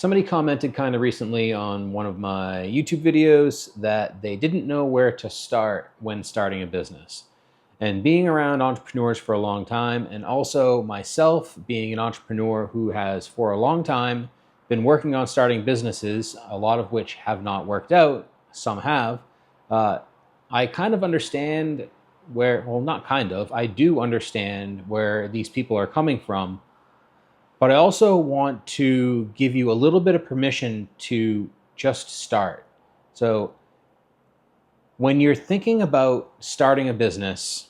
Somebody commented kind of recently on one of my YouTube videos that they didn't know where to start when starting a business. And being around entrepreneurs for a long time, and also myself being an entrepreneur who has for a long time been working on starting businesses, a lot of which have not worked out, some have, I kind of understand not kind of, I do understand where these people are coming from. But I also want to give you a little bit of permission to just start. So when you're thinking about starting a business,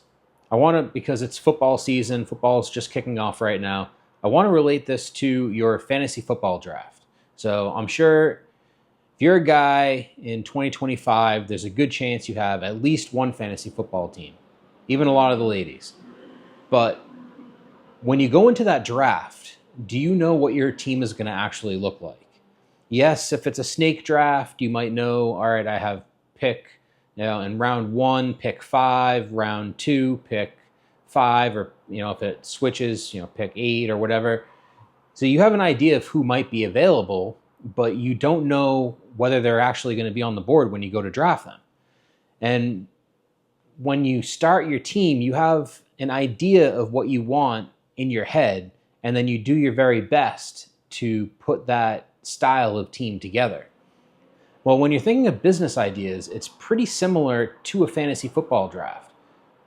because it's football season, football is just kicking off right now, I want to relate this to your fantasy football draft. So I'm sure if you're a guy in 2025, there's a good chance you have at least one fantasy football team, even a lot of the ladies. But when you go into that draft, do you know what your team is going to actually look like? Yes, if it's a snake draft, you might know, all right, I have pick, in round 1, pick 5, round 2, pick 5, or, if it switches, pick 8 or whatever. So you have an idea of who might be available, but you don't know whether they're actually going to be on the board when you go to draft them. And when you start your team, you have an idea of what you want in your head, and then you do your very best to put that style of team together. Well, when you're thinking of business ideas, it's pretty similar to a fantasy football draft.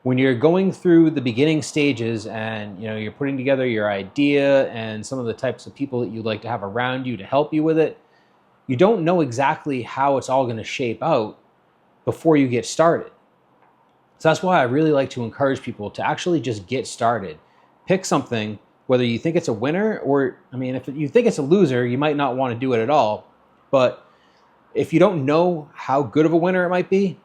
When you're going through the beginning stages and you're putting together your idea and some of the types of people that you'd like to have around you to help you with it, you don't know exactly how it's all going to shape out before you get started. So that's why I really like to encourage people to actually just get started. Pick something, whether you think it's a winner or, if you think it's a loser, you might not want to do it at all. But if you don't know how good of a winner it might be,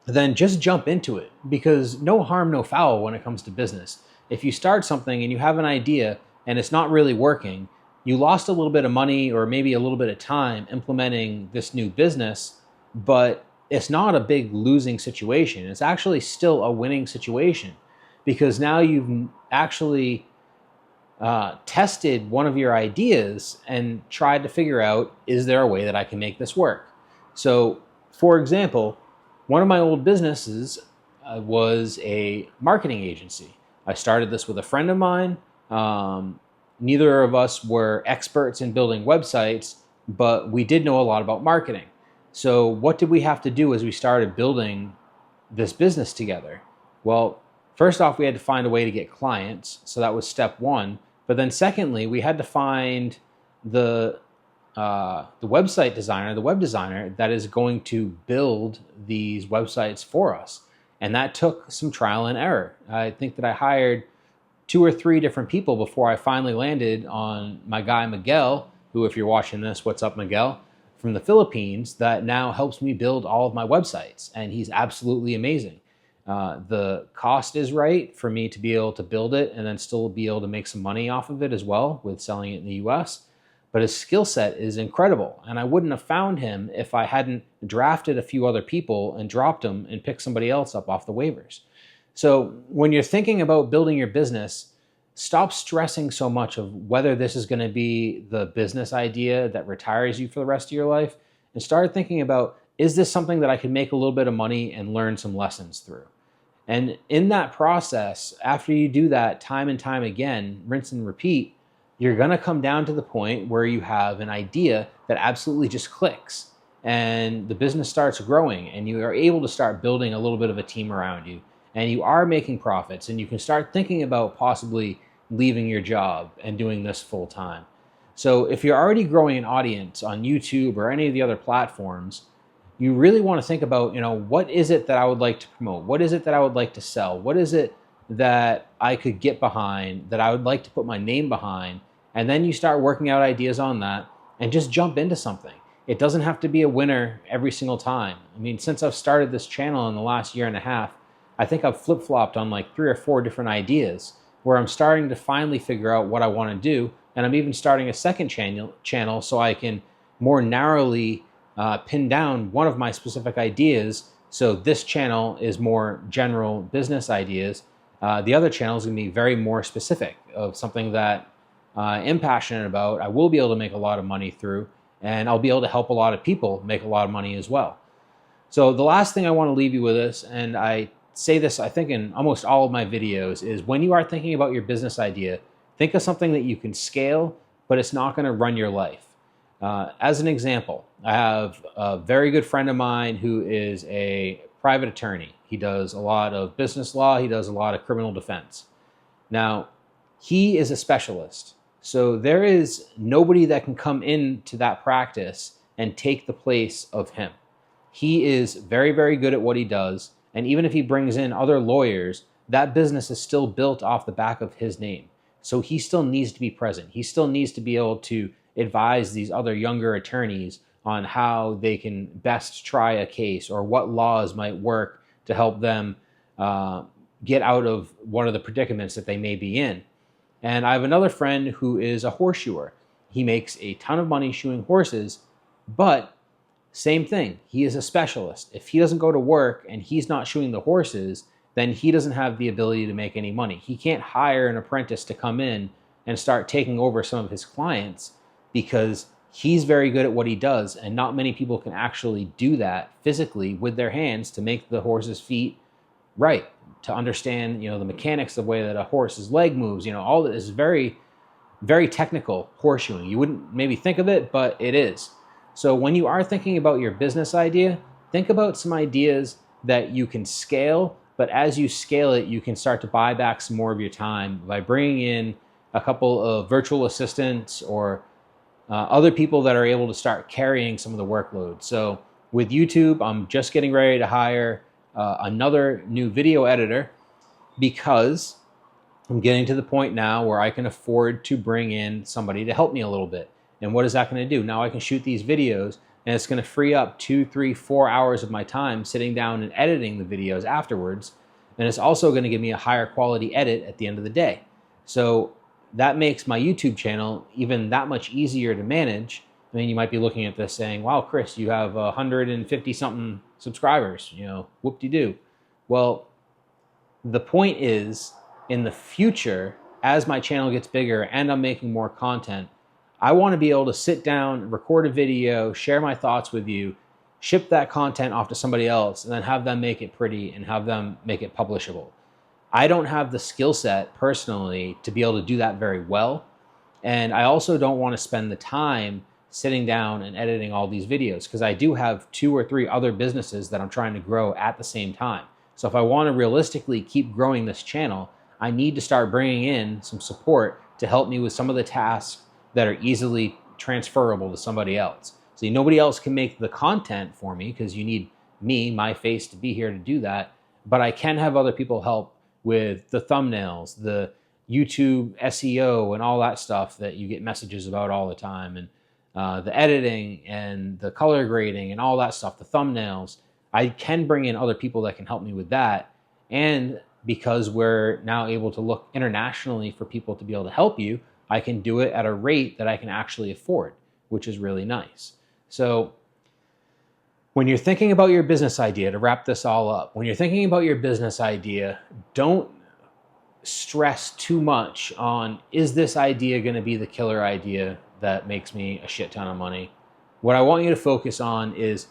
then just jump into it, because no harm, no foul when it comes to business. If you start something and you have an idea and it's not really working, you lost a little bit of money or maybe a little bit of time implementing this new business, but it's not a big losing situation. It's actually still a winning situation, because now you've actually tested one of your ideas and tried to figure out, is there a way that I can make this work? So, for example, one of my old businesses was a marketing agency. I started this with a friend of mine. Neither of us were experts in building websites, but we did know a lot about marketing. So what did we have to do as we started building this business together? Well, first off, we had to find a way to get clients. So that was step one. But then secondly, we had to find the website designer, the web designer that is going to build these websites for us. And that took some trial and error. I think that I hired 2 or 3 different people before I finally landed on my guy, Miguel, who, if you're watching this, what's up, Miguel, from the Philippines, that now helps me build all of my websites. And he's absolutely amazing. The cost is right for me to be able to build it and then still be able to make some money off of it as well with selling it in the US. But his skill set is incredible. And I wouldn't have found him if I hadn't drafted a few other people and dropped them and picked somebody else up off the waivers. So when you're thinking about building your business, stop stressing so much of whether this is going to be the business idea that retires you for the rest of your life, and start thinking about, is this something that I can make a little bit of money and learn some lessons through? And in that process, after you do that time and time again, rinse and repeat, you're going to come down to the point where you have an idea that absolutely just clicks, and the business starts growing, and you are able to start building a little bit of a team around you, and you are making profits, and you can start thinking about possibly leaving your job and doing this full time. So if you're already growing an audience on YouTube or any of the other platforms, you really want to think about, what is it that I would like to promote? What is it that I would like to sell? What is it that I could get behind, that I would like to put my name behind? And then you start working out ideas on that and just jump into something. It doesn't have to be a winner every single time. Since I've started this channel in the last 1.5 years, I think I've flip-flopped on like 3 or 4 different ideas where I'm starting to finally figure out what I want to do. And I'm even starting a second channel so I can more narrowly pin down one of my specific ideas. So this channel is more general business ideas. The other channel is going to be very more specific of something that am passionate about, I will be able to make a lot of money through, and I'll be able to help a lot of people make a lot of money as well. So the last thing I want to leave you with this, and I say this I think in almost all of my videos, is when you are thinking about your business idea, think of something that you can scale, but it's not going to run your life. As an example, I have a very good friend of mine who is a private attorney. He does a lot of business law. He does a lot of criminal defense. Now, he is a specialist. So there is nobody that can come into that practice and take the place of him. He is very, very good at what he does. And even if he brings in other lawyers, that business is still built off the back of his name. So he still needs to be present. He still needs to be able to advise these other younger attorneys on how they can best try a case or what laws might work to help them get out of one of the predicaments that they may be in. And I have another friend who is a horseshoer. He makes a ton of money shoeing horses, but same thing, he is a specialist. If he doesn't go to work and he's not shoeing the horses, then he doesn't have the ability to make any money. He can't hire an apprentice to come in and start taking over some of his clients because he's very good at what he does, and not many people can actually do that physically with their hands to make the horse's feet right, to understand, the mechanics of the way that a horse's leg moves. All that is very, very technical horseshoeing. You wouldn't maybe think of it, but it is. So when you are thinking about your business idea, think about some ideas that you can scale, but as you scale it, you can start to buy back some more of your time by bringing in a couple of virtual assistants or other people that are able to start carrying some of the workload. So with YouTube, I'm just getting ready to hire another new video editor because I'm getting to the point now where I can afford to bring in somebody to help me a little bit. And what is that going to do? Now I can shoot these videos, and it's going to free up 2, 3, 4 hours of my time sitting down and editing the videos afterwards. And it's also going to give me a higher quality edit at the end of the day. So that makes my YouTube channel even that much easier to manage. I mean, you might be looking at this saying, wow, Chris, you have 150 something subscribers, whoop-de-doo. Well, the point is, in the future, as my channel gets bigger and I'm making more content, I want to be able to sit down, record a video, share my thoughts with you, ship that content off to somebody else, and then have them make it pretty and have them make it publishable. I don't have the skill set personally to be able to do that very well. And I also don't want to spend the time sitting down and editing all these videos because I do have 2 or 3 other businesses that I'm trying to grow at the same time. So if I want to realistically keep growing this channel, I need to start bringing in some support to help me with some of the tasks that are easily transferable to somebody else. See, nobody else can make the content for me because you need me, my face, to be here to do that. But I can have other people help with the thumbnails, the YouTube SEO, and all that stuff that you get messages about all the time, and the editing and the color grading and all that stuff, the thumbnails. I can bring in other people that can help me with that. And because we're now able to look internationally for people to be able to help you, I can do it at a rate that I can actually afford, which is really nice. So when you're thinking about your business idea, to wrap this all up, when you're thinking about your business idea, don't stress too much on, is this idea going to be the killer idea that makes me a shit ton of money? What I want you to focus on is,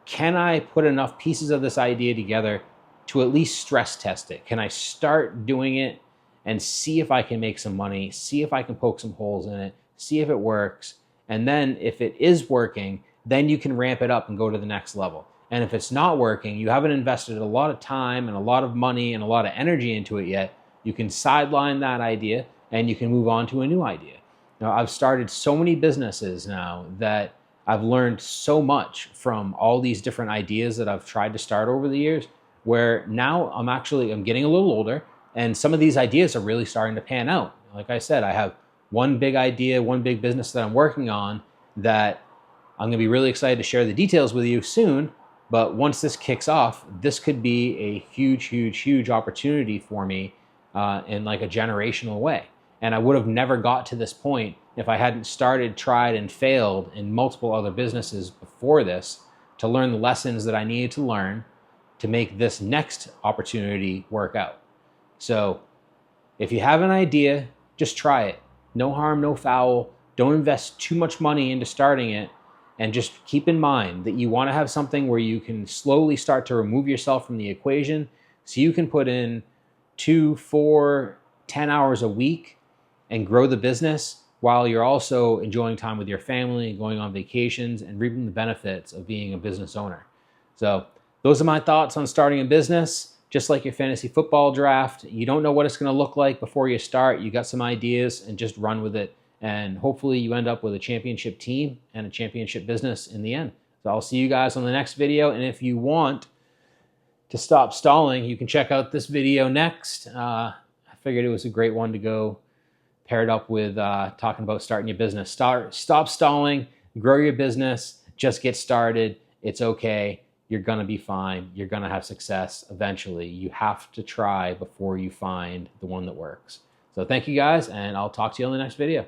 can I put enough pieces of this idea together to at least stress test it? Can I start doing it and see if I can make some money, see if I can poke some holes in it, see if it works, and then if it is working, then you can ramp it up and go to the next level. And if it's not working, you haven't invested a lot of time and a lot of money and a lot of energy into it yet, you can sideline that idea and you can move on to a new idea. Now, I've started so many businesses now that I've learned so much from all these different ideas that I've tried to start over the years, where now I'm getting a little older, and some of these ideas are really starting to pan out. Like I said, I have one big idea, one big business that I'm working on that I'm going to be really excited to share the details with you soon. But once this kicks off, this could be a huge, huge, huge opportunity for me in like a generational way. And I would have never got to this point if I hadn't started, tried, and failed in multiple other businesses before this to learn the lessons that I needed to learn to make this next opportunity work out. So if you have an idea, just try it. No harm, no foul. Don't invest too much money into starting it. And just keep in mind that you want to have something where you can slowly start to remove yourself from the equation so you can put in 2, 4, 10 hours a week and grow the business while you're also enjoying time with your family, going on vacations, and reaping the benefits of being a business owner. So those are my thoughts on starting a business. Just like your fantasy football draft, you don't know what it's going to look like before you start. You got some ideas and just run with it. And hopefully you end up with a championship team and a championship business in the end. So I'll see you guys on the next video. And if you want to stop stalling, you can check out this video next. I figured it was a great one to go paired up with talking about starting your business. Stop stalling, grow your business, just get started. It's okay. You're going to be fine. You're going to have success eventually. You have to try before you find the one that works. So thank you guys, and I'll talk to you on the next video.